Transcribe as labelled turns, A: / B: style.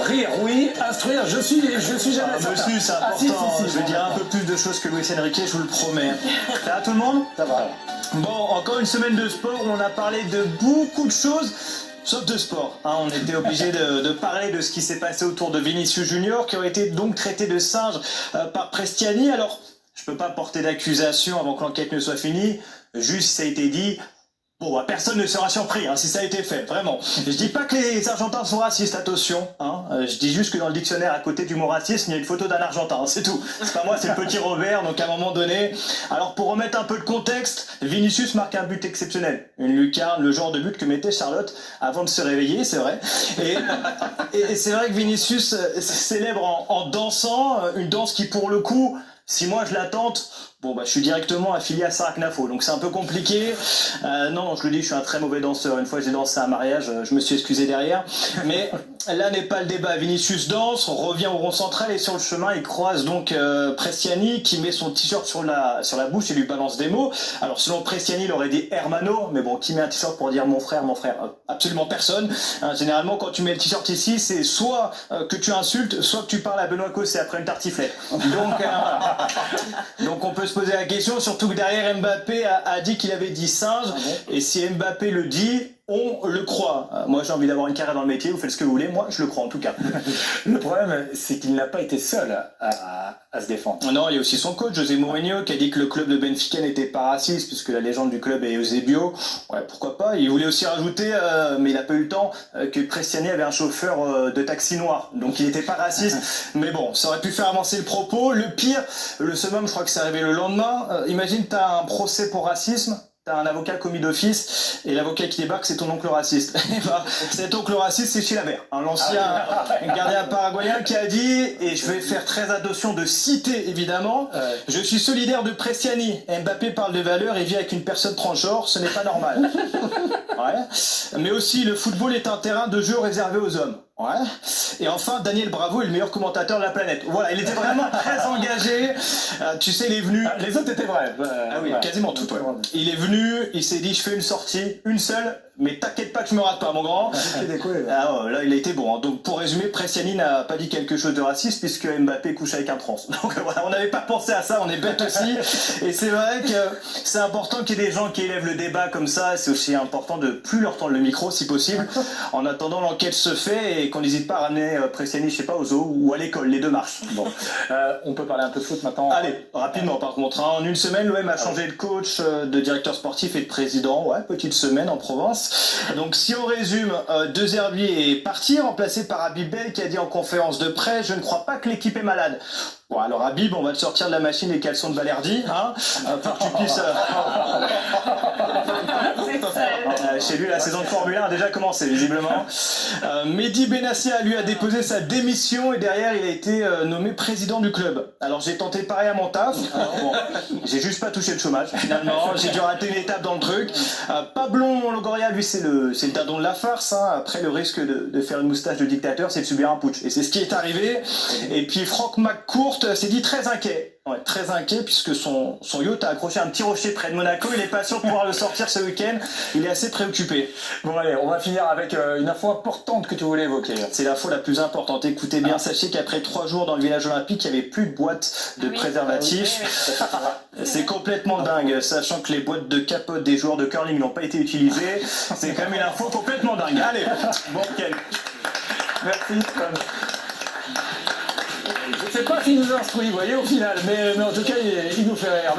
A: rire, oui. Instruire, je suis jamais certain.
B: Monsieur, c'est important. Je vais dire un peu plus de choses que Luis Enrique, je vous le promets. Ça va tout le monde?
A: Ça va.
B: Bon, encore une semaine de sport où on a parlé de beaucoup de choses, sauf de sport. On était obligé de parler de ce qui s'est passé autour de Vinicius Junior, qui aurait été donc traité de singe par Prestiani. Alors, je peux pas porter d'accusation avant que l'enquête ne soit finie. Juste, ça a été dit. Bon, bah, personne ne sera surpris si ça a été fait, vraiment. Je dis pas que les Argentins sont racistes, attention. Je dis juste que dans le dictionnaire, à côté du mot racisme, il y a une photo d'un Argentin, c'est tout. C'est pas moi, c'est le petit Robert, donc à un moment donné... Alors pour remettre un peu de contexte, Vinicius marque un but exceptionnel. Une lucarne, le genre de but que mettait Charlotte avant de se réveiller, c'est vrai. Et c'est vrai que Vinicius célèbre en dansant, une danse qui pour le coup... Si moi je la tente, bon bah je suis directement affilié à Sarah Knafo, donc c'est un peu compliqué. Non, je le dis, je suis un très mauvais danseur. Une fois j'ai dansé à un mariage, je me suis excusé derrière. Mais là n'est pas le débat. Vinicius danse, revient au rond central et sur le chemin il croise donc Prestiani qui met son t-shirt sur la bouche et lui balance des mots. Alors selon Prestiani il aurait dit Hermano, mais bon, qui met un t-shirt pour dire mon frère? Absolument personne. Généralement quand tu mets le t-shirt ici, c'est soit que tu insultes, soit que tu parles à Benoît Cosset après une tartiflette. Donc on peut se poser la question, surtout que derrière Mbappé a dit qu'il avait dit singe, et si Mbappé le dit, on le croit. Moi j'ai envie d'avoir une carrière dans le métier, vous faites ce que vous voulez, moi je le crois en tout cas.
A: Le problème, c'est qu'il n'a pas été seul à se défendre.
B: Non, il y a aussi son coach, José Mourinho, qui a dit que le club de Benfica n'était pas raciste, puisque la légende du club est Eusebio. Ouais, pourquoi pas. Il voulait aussi rajouter, mais il n'a pas eu le temps, que Prestiani avait un chauffeur de taxi noir. Donc il n'était pas raciste. Mais bon, ça aurait pu faire avancer le propos. Le pire, le summum, je crois que c'est arrivé le lendemain. Imagine, t'as un procès pour racisme. T'as un avocat commis d'office et l'avocat qui débarque c'est ton oncle raciste. Et bah, cet oncle raciste c'est Chilavert, l'ancien gardien paraguayen qui a dit, et je vais faire très attention de citer évidemment, je suis solidaire de Prestiani. Mbappé parle de valeur et vit avec une personne transgenre, ce n'est pas normal. Ouais. Mais aussi le football est un terrain de jeu réservé aux hommes. Ouais. Et enfin, Daniel Bravo est le meilleur commentateur de la planète. Voilà, il était vraiment très engagé. Tu sais, il est venu...
A: Les autres étaient vrais.
B: Ah oui, quasiment tout. Ouais. Il est venu, il s'est dit, je fais une sortie, une seule, mais t'inquiète pas que je me rate pas, mon grand. Là, il a été bon. Donc, pour résumer, Prestiani n'a pas dit quelque chose de raciste puisque Mbappé couche avec un trans. Donc, voilà, on n'avait pas pensé à ça, on est bête aussi. Et c'est vrai que c'est important qu'il y ait des gens qui élèvent le débat comme ça. C'est aussi important de plus leur tendre le micro, si possible. En attendant, l'enquête se fait et qu'on n'hésite pas à ramener Prestiani, je sais pas, au zoo ou à l'école. Les deux marchent. Bon.
A: On peut parler un peu de foot maintenant.
B: Allez, rapidement par contre. En une semaine, l'OM a changé de coach, de directeur sportif et de président. Ouais, petite semaine en Provence. Donc si on résume, De Zerbi est parti, remplacé par Habib Bel qui a dit en conférence de presse, je ne crois pas que l'équipe est malade. Bon alors Habib, on va te sortir de la machine les caleçons de Balerdi, pour que tu puisses... Chez lui, la saison de Formule 1 a déjà commencé, visiblement. Mehdi Benassia, lui, a déposé sa démission et derrière, il a été nommé président du club. Alors, j'ai tenté pareil à mon taf. Bon, j'ai juste pas touché le chômage, finalement. J'ai dû rater une étape dans le truc. Pablon Longoria, lui, c'est le dindon de la farce. Après, le risque de faire une moustache de dictateur, c'est de subir un putsch. Et c'est ce qui est arrivé. Et puis, Franck McCourt s'est dit très inquiet. Ouais, très inquiet puisque son yacht a accroché un petit rocher près de Monaco. Il est pas sûr de pouvoir le sortir ce week-end. Il est assez préoccupé.
A: Bon allez, on va finir avec une info importante que tu voulais évoquer.
B: C'est l'info la plus importante. Écoutez bien, sachez qu'après 3 jours dans le village olympique, il n'y avait plus de boîtes de préservatifs. C'est complètement dingue, sachant que les boîtes de capote des joueurs de curling n'ont pas été utilisées. C'est quand même une info complètement dingue. Allez, bon week-end.
A: Merci Tom. Je sais pas s'il nous instruit, vous voyez, au final, mais en tout cas, il nous fait rire.